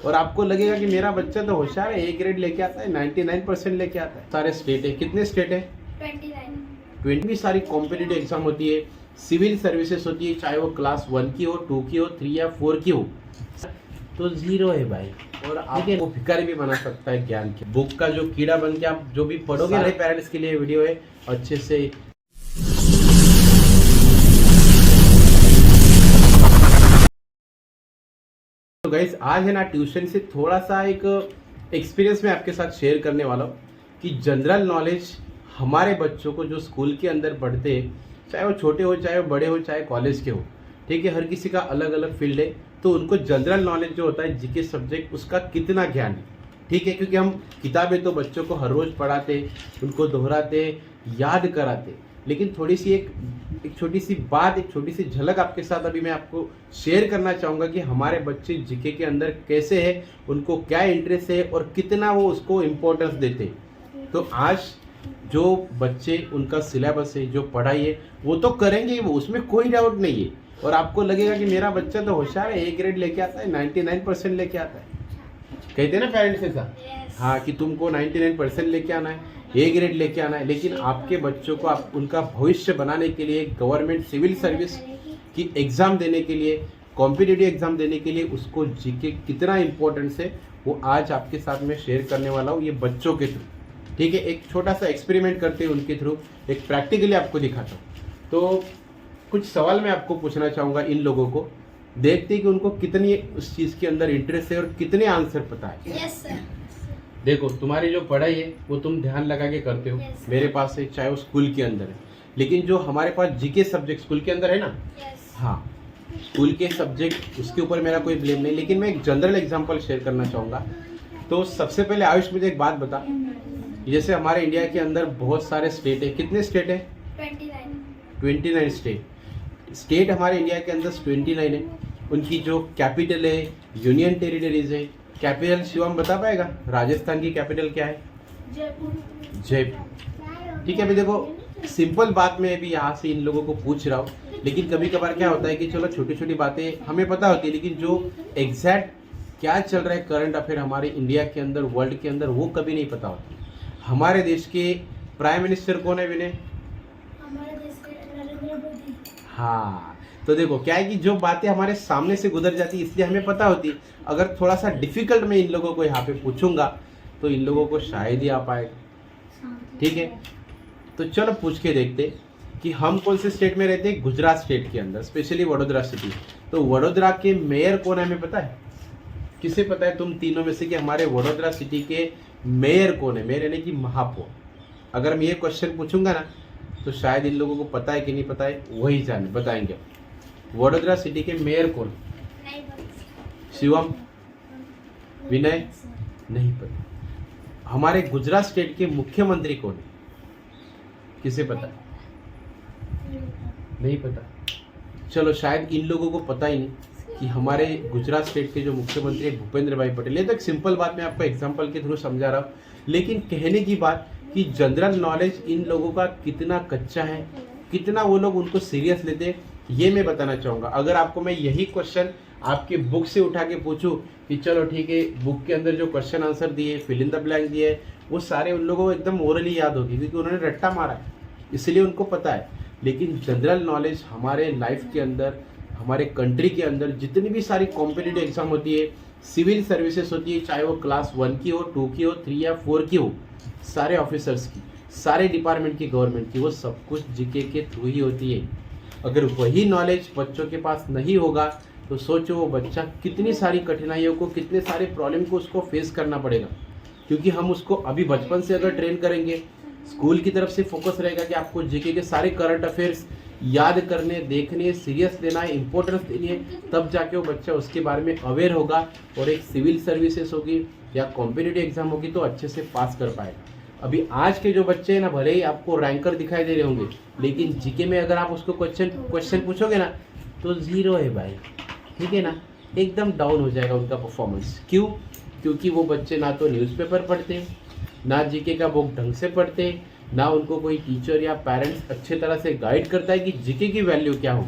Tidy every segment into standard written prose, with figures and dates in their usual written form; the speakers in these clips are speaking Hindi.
और आपको लगेगा कि मेरा बच्चा तो होशियार है, ए ग्रेड लेके आता है, 99% लेके आता है। सारे स्टेट है, कितने स्टेट है? 29। भी सारी कॉम्पिटिटिव एग्जाम होती है, सिविल सर्विसेज होती है, चाहे वो क्लास 1 की हो, 2 की हो, 3 या 4 की हो, तो 0 है भाई। और आपको भिखारी भी बना सकता है ज्ञान की बुक का जो कीड़ा बन के आप जो भी पढ़ोगे। सारे पेरेंट्स के लिए वीडियो है, अच्छे से तो गाइस आज है ना ट्यूशन से थोड़ा सा एक एक्सपीरियंस मैं आपके साथ शेयर करने वाला हूँ कि जनरल नॉलेज हमारे बच्चों को जो स्कूल के अंदर पढ़ते हैं, चाहे वो छोटे हो, चाहे वो बड़े हो, चाहे कॉलेज के हो, ठीक है, हर किसी का अलग अलग फील्ड है, तो उनको जनरल नॉलेज जो होता है जीके सब्जेक्ट उसका कितना ज्ञान है, ठीक है। क्योंकि हम किताबें तो बच्चों को हर रोज़ पढ़ाते, उनको दोहराते, याद कराते, लेकिन थोड़ी सी एक छोटी सी बात, एक छोटी सी झलक आपके साथ अभी मैं आपको शेयर करना चाहूँगा कि हमारे बच्चे जीके के अंदर कैसे है, उनको क्या इंटरेस्ट है और कितना वो उसको इम्पोर्टेंस देते हैं। तो आज जो बच्चे उनका सिलेबस है, जो पढ़ाई है, वो तो करेंगे, वो उसमें कोई डाउट नहीं है। और आपको लगेगा कि मेरा बच्चा तो होशियार है, ए ग्रेड लेके आता है, 99% लेके आता है। कहते हैं ना पेरेंट्स ऐसा, हाँ, कि तुमको 99% लेके आना है, ए ग्रेड लेके आना है। लेकिन आपके बच्चों को आप उनका भविष्य बनाने के लिए, गवर्नमेंट सिविल सर्विस की एग्ज़ाम देने के लिए, कॉम्पिटिटिव एग्ज़ाम देने के लिए उसको जीके कितना इम्पोर्टेंस है, वो आज आपके साथ में शेयर करने वाला हूँ, ये बच्चों के थ्रू, ठीक है। एक छोटा सा एक्सपेरिमेंट करते हैं उनके थ्रू, एक प्रैक्टिकली आपको दिखाता हूँ। तो कुछ सवाल मैं आपको पूछना चाहूँगा इन लोगों को, देखते हैं कि उनको कितनी उस चीज़ के अंदर इंटरेस्ट है और कितने आंसर पता है। Yes sir. देखो, तुम्हारी जो पढ़ाई है वो तुम ध्यान लगा के करते हो, yes, मेरे पास है, चाहे वो स्कूल के अंदर है, लेकिन जो हमारे पास जीके सब्जेक्ट स्कूल के अंदर है ना, yes. हाँ, स्कूल के सब्जेक्ट, उसके ऊपर मेरा कोई ब्लेम नहीं, लेकिन मैं एक जनरल एग्जांपल शेयर करना चाहूँगा। तो सबसे पहले आयुष मुझे एक बात बता, जैसे हमारे इंडिया के अंदर बहुत सारे स्टेट है, कितने स्टेट है? 29 स्टेट हमारे इंडिया के अंदर 29 है। उनकी जो कैपिटल है, यूनियन टेरिटरीज है। कैपिटल शिवम बता पाएगा? राजस्थान की कैपिटल क्या है? जयपुर। ठीक है, अभी देखो सिंपल बात मैं अभी यहाँ से इन लोगों को पूछ रहा हूँ, लेकिन कभी कभार क्या होता है कि चलो छोटी छोटी बातें हमें पता होती है, लेकिन जो एग्जैक्ट क्या चल रहा है करंट अफेयर हमारे इंडिया के अंदर, वर्ल्ड के अंदर, वो कभी नहीं पता होती। हमारे देश के प्राइम मिनिस्टर कौन है विनय? हमारे देश के नरेंद्र मोदी। हाँ, तो देखो क्या है कि जो बातें हमारे सामने से गुजर जाती है इसलिए हमें पता होती। अगर थोड़ा सा डिफिकल्ट मैं इन लोगों को यहाँ पे पूछूंगा तो इन लोगों को शायद ही आ पाएगा, ठीक है। तो चलो पूछ के देखते कि हम कौन से स्टेट में रहते हैं? गुजरात स्टेट के अंदर, स्पेशली वडोदरा सिटी। तो वडोदरा के मेयर कौन है हमें पता है? किसे पता है तुम तीनों में से कि हमारे वडोदरा सिटी के मेयर कौन है? मेयर यानी कि महापौर। अगर मैं ये क्वेश्चन पूछूंगा ना तो शायद इन लोगों को पता है कि नहीं पता है, वही जाने बताएंगे। वडोदरा सिटी के मेयर कौन? शिवम, विनय, नहीं पता। हमारे गुजरात स्टेट के मुख्यमंत्री कौन है? किसे पता है? नहीं पता। चलो शायद इन लोगों को पता ही नहीं कि हमारे गुजरात स्टेट के जो मुख्यमंत्री है भूपेंद्र भाई पटेल। ये तो एक सिंपल बात मैं आपको एग्जांपल के थ्रू समझा रहा हूँ, लेकिन कहने की बात कि जनरल नॉलेज इन लोगों का कितना कच्चा है, कितना वो लोग उनको सीरियस लेते हैं, ये मैं बताना चाहूँगा। अगर आपको मैं यही क्वेश्चन आपके बुक से उठा के पूछूं कि चलो ठीक है, बुक के अंदर जो क्वेश्चन आंसर दिए, फिल इन द ब्लैंक दिए, वो सारे उन लोगों को एकदम ओरली याद होगी क्योंकि उन्होंने रट्टा मारा है, इसलिए उनको पता है। लेकिन जनरल नॉलेज हमारे लाइफ के अंदर, हमारे कंट्री के अंदर जितनी भी सारी कॉम्पिटिटिव एग्जाम होती है, सिविल सर्विसेज होती है, चाहे वो क्लास 1 की हो, 2 की हो, 3 या 4 की हो, सारे ऑफिसर्स की, सारे डिपार्टमेंट की, गवर्नमेंट की, वो सब कुछ जीके के थ्रू ही होती है। अगर वही नॉलेज बच्चों के पास नहीं होगा तो सोचो वो बच्चा कितनी सारी कठिनाइयों को, कितने सारे प्रॉब्लम को उसको फेस करना पड़ेगा। क्योंकि हम उसको अभी बचपन से अगर ट्रेन करेंगे, स्कूल की तरफ से फोकस रहेगा कि आपको जीके के सारे करंट अफेयर्स याद करने, देखने, सीरियस लेना है, इंपॉर्टेंस देनी है, तब जाके वो बच्चा उसके बारे में अवेयर होगा और एक सिविल सर्विसेज होगी या कॉम्पिटिटिव एग्जाम होगी तो अच्छे से पास कर पाएगा। अभी आज के जो बच्चे हैं ना, भले ही आपको रैंकर दिखाई दे रहे होंगे, लेकिन जीके में अगर आप उसको क्वेश्चन पूछोगे ना तो 0 है भाई, ठीक है ना, एकदम डाउन हो जाएगा उनका परफॉर्मेंस। क्यों? क्योंकि वो बच्चे ना तो न्यूज़पेपर पढ़ते, ना जीके का बुक ढंग से पढ़ते, ना उनको कोई टीचर या पेरेंट्स अच्छे तरह से गाइड करता है कि जीके की वैल्यू क्या हो।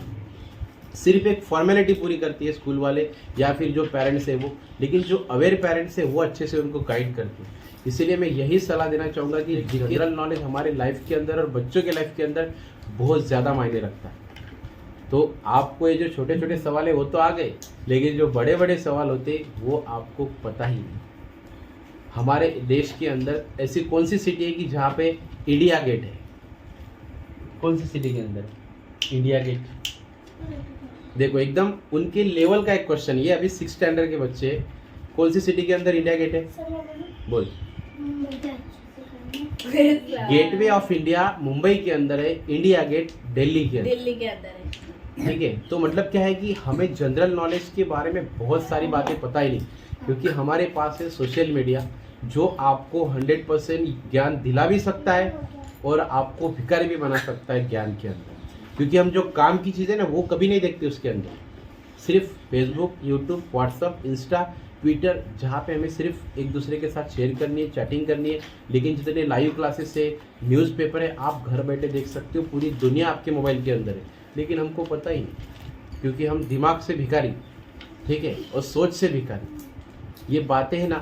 सिर्फ एक फॉर्मेलिटी पूरी करती है स्कूल वाले या फिर जो पेरेंट्स है वो, लेकिन जो अवेयर पेरेंट्स है वो अच्छे से उनको गाइड करते हैं। इसीलिए मैं यही सलाह देना चाहूँगा कि जनरल नॉलेज हमारे लाइफ के अंदर और बच्चों के लाइफ के अंदर बहुत ज़्यादा मायने रखता है। तो आपको ये जो छोटे छोटे सवाल है वो तो आ गए, लेकिन जो बड़े बड़े सवाल होते वो आपको पता ही नहीं। हमारे देश के अंदर ऐसी कौन सी सिटी है कि जहाँ पे इंडिया गेट है? कौन सी सिटी के अंदर इंडिया गेट? देखो एकदम उनके लेवल का एक क्वेश्चन, ये अभी 6th स्टैंडर्ड के बच्चे हैं। कौन सी सिटी के अंदर इंडिया गेट है? बोल। गेटवे ऑफ इंडिया मुंबई के अंदर है, इंडिया गेट दिल्ली के अंदर है। ठीक है, तो मतलब क्या है कि हमें जनरल नॉलेज के बारे में बहुत सारी बातें पता ही नहीं, क्योंकि हमारे पास है सोशल मीडिया जो आपको 100% ज्ञान दिला भी सकता है और आपको भिखारी भी बना सकता है ज्ञान के अंदर। क्योंकि हम जो काम की चीज़ें ना वो कभी नहीं देखते उसके अंदर, सिर्फ Facebook, YouTube, WhatsApp, Insta, Twitter, जहाँ पे हमें सिर्फ एक दूसरे के साथ शेयर करनी है, चैटिंग करनी है। लेकिन जितने लाइव क्लासेस है, न्यूज़पेपर है, आप घर बैठे देख सकते हो, पूरी दुनिया आपके मोबाइल के अंदर है, लेकिन हमको पता ही नहीं, क्योंकि हम दिमाग से भिखारी, ठीक है, और सोच से भिखारी। ये बातें हैं ना,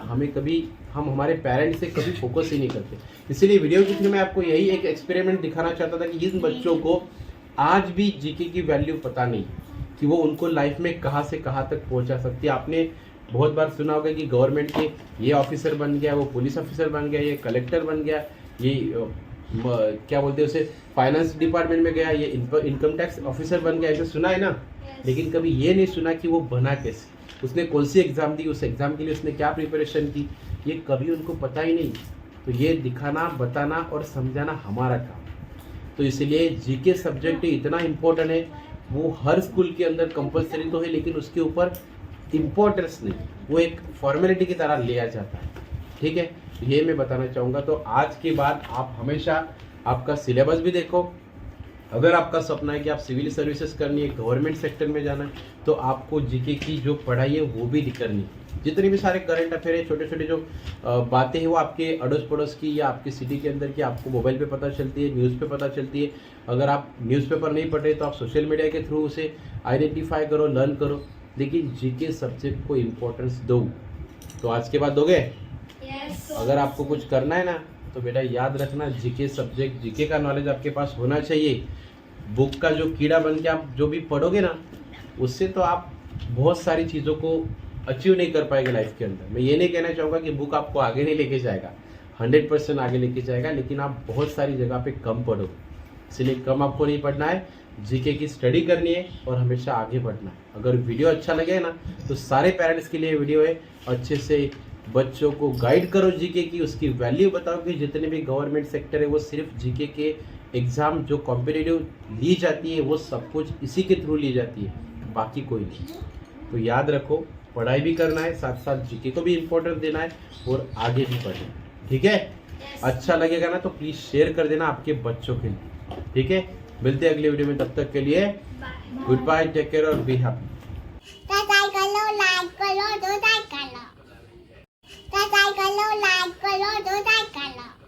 हम हमारे पेरेंट्स से कभी फोकस ही नहीं करते। इसीलिए वीडियो के थ्रू मैं आपको यही एक एक्सपेरिमेंट दिखाना चाहता था कि इन बच्चों को आज भी जीके की वैल्यू पता नहीं कि वो उनको लाइफ में कहाँ से कहाँ तक पहुँचा सकती है। आपने बहुत बार सुना होगा कि गवर्नमेंट के ये ऑफिसर बन गया, वो पुलिस ऑफिसर बन गया, ये कलेक्टर बन गया, ये क्या बोलते हैं उसे, फाइनेंस डिपार्टमेंट में गया, ये इनकम टैक्स ऑफिसर बन गया, ऐसे सुना है ना। लेकिन कभी ये नहीं सुना कि वो बना कैसे, उसने कौन सी एग्ज़ाम दी, उस एग्ज़ाम के लिए उसने क्या प्रिपरेशन की, ये कभी उनको पता ही नहीं। तो ये दिखाना, बताना और समझाना हमारा काम। तो इसलिए जीके सब्जेक्ट इतना इम्पोर्टेंट है, वो हर स्कूल के अंदर कंपलसरी तो है, लेकिन उसके ऊपर इम्पोर्टेंस नहीं, वो एक फॉर्मेलिटी की तरह लिया जाता है। ठीक है, ये मैं बताना चाहूँगा। तो आज के बाद आप हमेशा आपका सिलेबस भी देखो। अगर आपका सपना है कि आप सिविल सर्विसेज करनी है, गवर्नमेंट सेक्टर में जाना है, तो आपको जीके की जो पढ़ाई है वो भी करनी है। जितने भी सारे करंट अफेयर है, छोटे छोटे जो बातें हैं वो आपके अड़ोस पड़ोस की या आपकी सिटी के अंदर की आपको मोबाइल पे पता चलती है, न्यूज़ पे पता चलती है। अगर आप न्यूज़पेपर नहीं पढ़ रहे तो आप सोशल मीडिया के थ्रू उसे आइडेंटिफाई करो, लर्न करो, लेकिन जीके सब्जेक्ट को इम्पोर्टेंस दो। तो आज के बाद दोगे? अगर आपको कुछ करना है ना तो बेटा याद रखना, जीके सब्जेक्ट, जीके का नॉलेज आपके पास होना चाहिए। बुक का जो कीड़ा बन के आप जो भी पढ़ोगे ना, उससे तो आप बहुत सारी चीज़ों को अचीव नहीं कर पाएंगे लाइफ के अंदर। मैं ये नहीं कहना चाहूँगा कि बुक आपको आगे नहीं लेके जाएगा, 100% आगे लेके जाएगा, लेकिन आप बहुत सारी जगह पे कम पढ़ोगे। इसलिए कम आपको नहीं पढ़ना है, जीके की स्टडी करनी है और हमेशा आगे बढ़ना है। अगर वीडियो अच्छा लगे ना तो सारे पेरेंट्स के लिए वीडियो है, अच्छे से बच्चों को गाइड करो जीके की, उसकी वैल्यू बताओ कि जितने भी गवर्नमेंट सेक्टर है वो सिर्फ जीके के एग्ज़ाम जो कॉम्पिटिटिव ली जाती है वो सब कुछ इसी के थ्रू ली जाती है, बाकी कोई नहीं। तो याद रखो, पढ़ाई भी करना है, साथ साथ जीके को भी इम्पोर्टेंस देना है और आगे भी बढ़ना है। ठीक है, अच्छा लगेगा ना तो प्लीज़ शेयर कर देना आपके बच्चों के लिए। ठीक है, मिलते हैं अगले वीडियो में, तब तक के लिए गुड बाय, टेक केयर और बी हैप्पी। सब्सक्राइब कर लो, लाइक कर लो, दो लाइक कर लो।